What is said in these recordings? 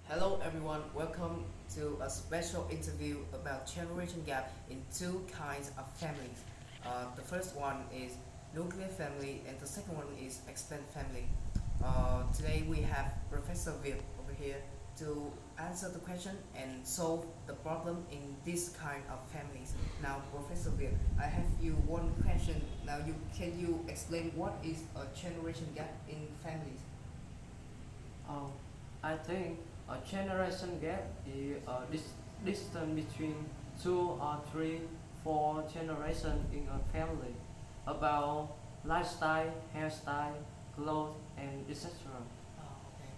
Hello everyone, welcome to a special interview about generation gap in two kinds of families. The first one is nuclear family and the second one is extended family. Today we have Professor Vic over here to answer the question and solve the problem in this kind of families. Now Professor Vic, I have you one question. Now can you explain what is a generation gap in families? Oh, I think a generation gap is a distance between two or three, four generations in a family about lifestyle, hairstyle, clothes, and etc. Oh, okay.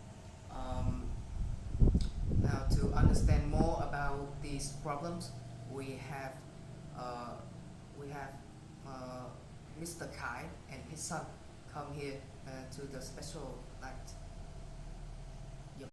Now, to understand more about these problems, we have uh, we have uh, Mr. Kai and his son come here to the special night. Yep.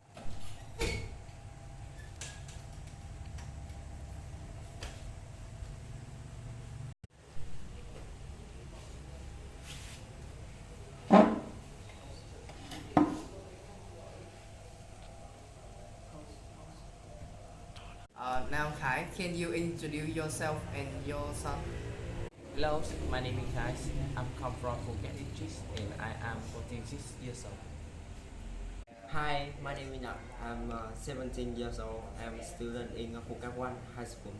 Now, Kai, can you introduce yourself and your son? Hello, my name is Kai. I'm come from Phuket, and I am 46 years old. Hi, my name is Nat. I'm 17 years old. I'm a student in Phuket One High School.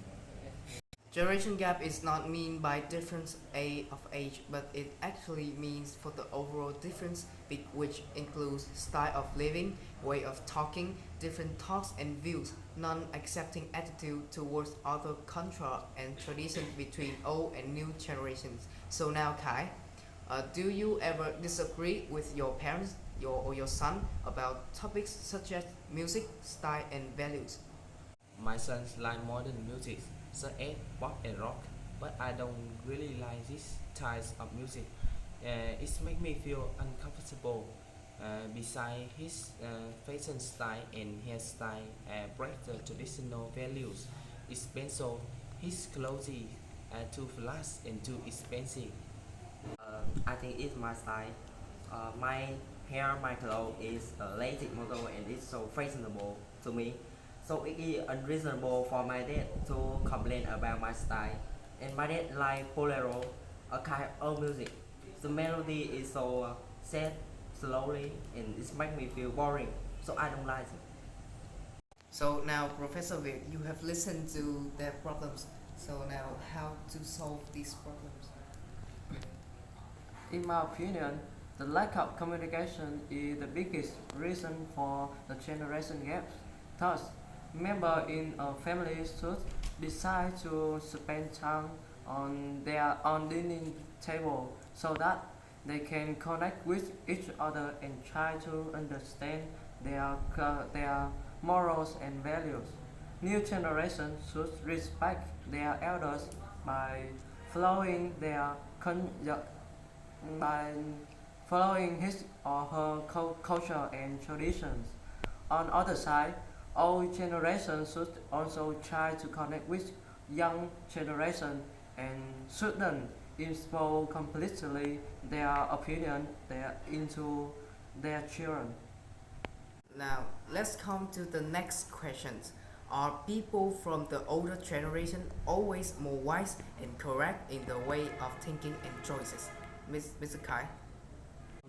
Generation gap is not mean by difference of age, but it actually means for the overall difference, which includes style of living, way of talking, different thoughts and views, non-accepting attitude towards other culture and traditions between old and new generations. So now, Kai, do you ever disagree with your parents, or your son about topics such as music, style, and values? My sons like modern music, such as pop and rock, but I don't really like these types of music. It makes me feel uncomfortable. Besides, his fashion style and hairstyle break the traditional values. Especially, his clothes too flash and too expensive. I think it's my style. My hair, my clothes is a latest model and it's so fashionable to me. So it is unreasonable for my dad to complain about my style. And my dad like bolero, a kind of music. The melody is so sad, slowly, and it makes me feel boring. So I don't like it. So now, Professor Vic, you have listened to their problems. So now, how to solve these problems? In my opinion, the lack of communication is the biggest reason for the generation gap. Thus, members in a family should decide to spend time on their own dining table so that they can connect with each other and try to understand their morals and values. New generations should respect their elders by following their con- by following his or her culture and traditions. On the other side, old generations should also try to connect with young generation and shouldn't impose completely their opinion into their children. Now, let's come to the next questions. Are people from the older generation always more wise and correct in the way of thinking and choices? Mr. Kai?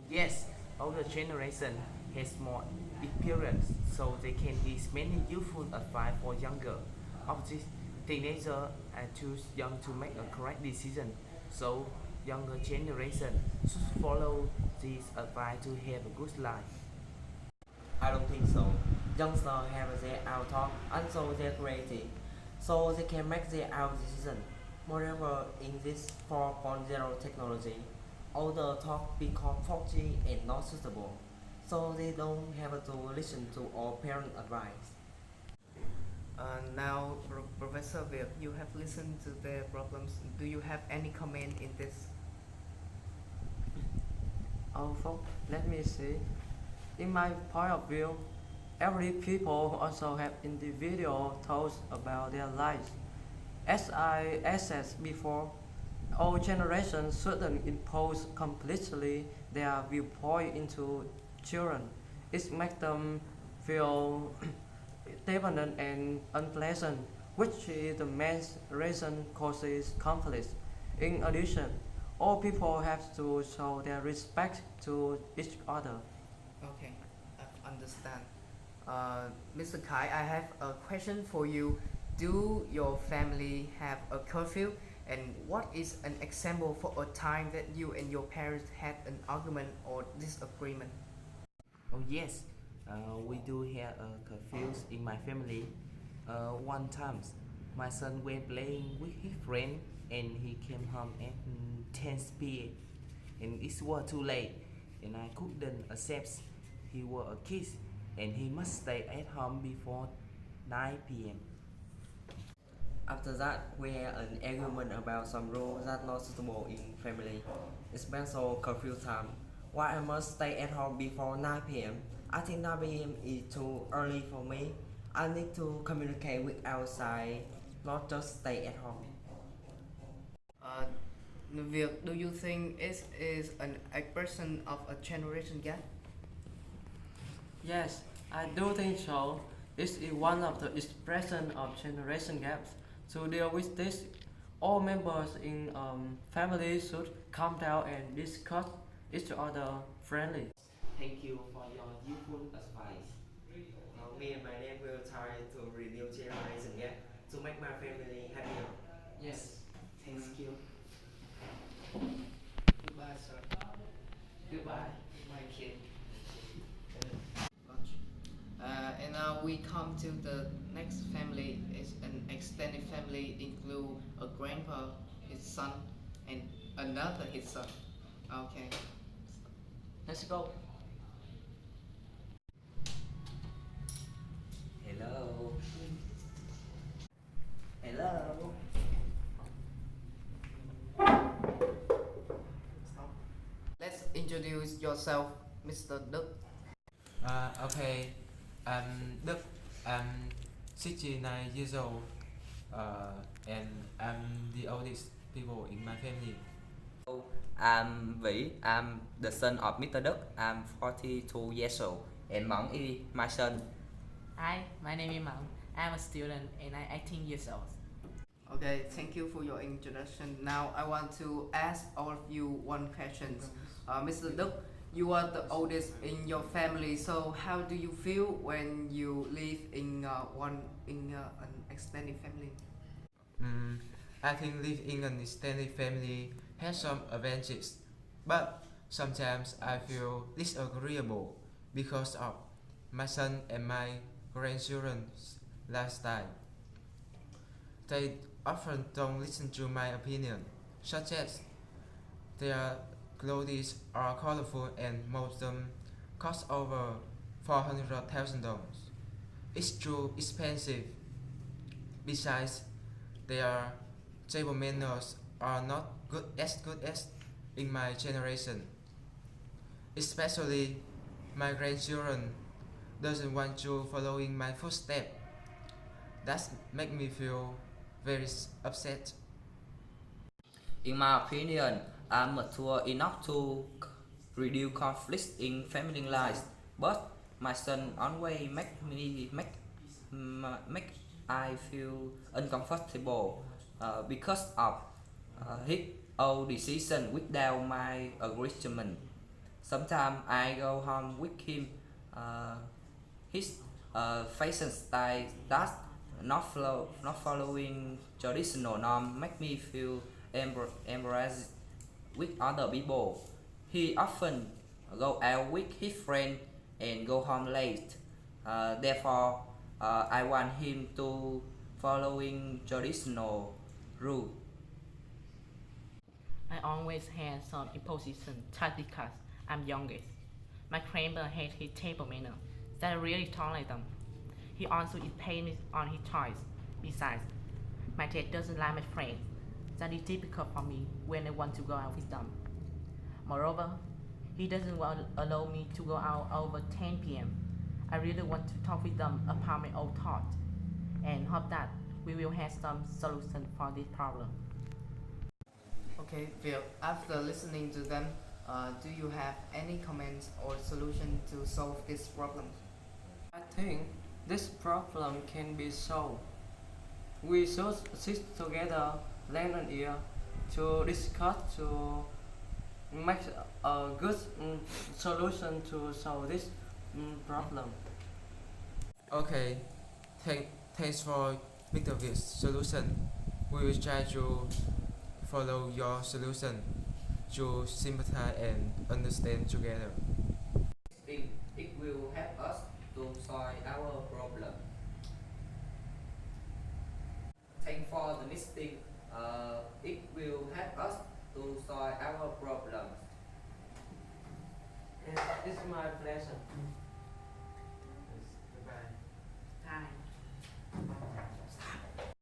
Yes, older generation has more experience, so they can give many useful advice for younger. Of this, teenagers are too young to make a correct decision, so younger generation should follow this advice to have a good life. I don't think so. Youngsters have their own thought and so they're creative, so they can make their own decision. Moreover, in this 4.0 technology, older talk become faulty and not suitable, so they don't have to listen to all parent advice. Now, Professor Vic, you have listened to their problems. Do you have any comment in this? Also, let me see. In my point of view, every people also have individual thoughts about their lives. As I said before, all generations shouldn't impose completely their viewpoint into children. It makes them feel dependent and unpleasant, which is the main reason causes conflicts. In addition, all people have to show their respect to each other. Okay, I understand. Mr. Kai, I have a question for you. Do your family have a curfew? And what is an example for a time that you and your parents had an argument or disagreement? Oh yes, we do have a curfews in my family. One time, my son went playing with his friend and he came home at 10 p.m. and it was too late and I couldn't accept. He was a kid and he must stay at home before 9 p.m. After that, we had an argument about some rules that not suitable in family, especially curfew time. Why I must stay at home before 9 p.m. I think 9 p.m. is too early for me. I need to communicate with outside, not just stay at home. Uh, Navir, do you think it is an expression of a generation gap? Yes, I do think so. It is one of the expression of generation gaps. To deal with this, all members in family should come down and discuss each other friendly. Thank you for your useful advice. Me and my dad will try to reduce generation gap to make my family happier. Yes, thank you. Goodbye, sir. Goodbye. My kid. Lunch. And now we come to the next family. It's an extended family, include a grandpa, his son, and another his son. Okay. Let's go. Hello. Hello. Stop. Let's introduce yourself, Mr. Đức. Okay, I'm Đức. I'm 69 years old, and I'm the oldest people in my family. I'm Vĩ. I'm the son of Mr. Đức. I'm 42 years old, and Mẫn is my son. Hi, my name is Mão. I'm a student and I'm 18 years old. Okay, thank you for your introduction. Now I want to ask all of you one question. Mr. Đức, you are the oldest in your family, so how do you feel when you live in an extended family? I think living in an extended family has some advantages, but sometimes I feel disagreeable because of my son and my grandchildren's lifestyle. They often don't listen to my opinion, such as their clothes are colorful and most of them cost over $400,000. It's too expensive. Besides, their table manners are not good as in my generation. Especially my grandchildren doesn't want to follow in my footsteps. That make me feel very upset. In my opinion, I'm mature enough to reduce conflicts in family life, but my son always make I feel uncomfortable because of his own decision without my agreement. Sometimes I go home with him. His fashion style does not following traditional norm make me feel embarrassed with other people. He often go out with his friend and go home late. Therefore, I want him to following traditional rule. I always had some imposition just because I'm youngest. My grandpa hates his table manner, that I really tolerate them. He also is pained on his choice. Besides, my dad doesn't like my friends. That is difficult for me when I want to go out with them. Moreover, he doesn't allow me to go out over 10 p.m. I really want to talk with them about my own thoughts and hope that we will have some solution for this problem. Okay, Phil, after listening to them, do you have any comments or solution to solve this problem? I think this problem can be solved. We should sit together, lend an ear, to discuss to make a good solution to solve this problem. Okay, thanks for Mr. V's solution. We will try to follow your solution to sympathize and understand together. Think it will help us to solve our problem. Thank for the meeting. It will help us to solve our problems. It's my pleasure.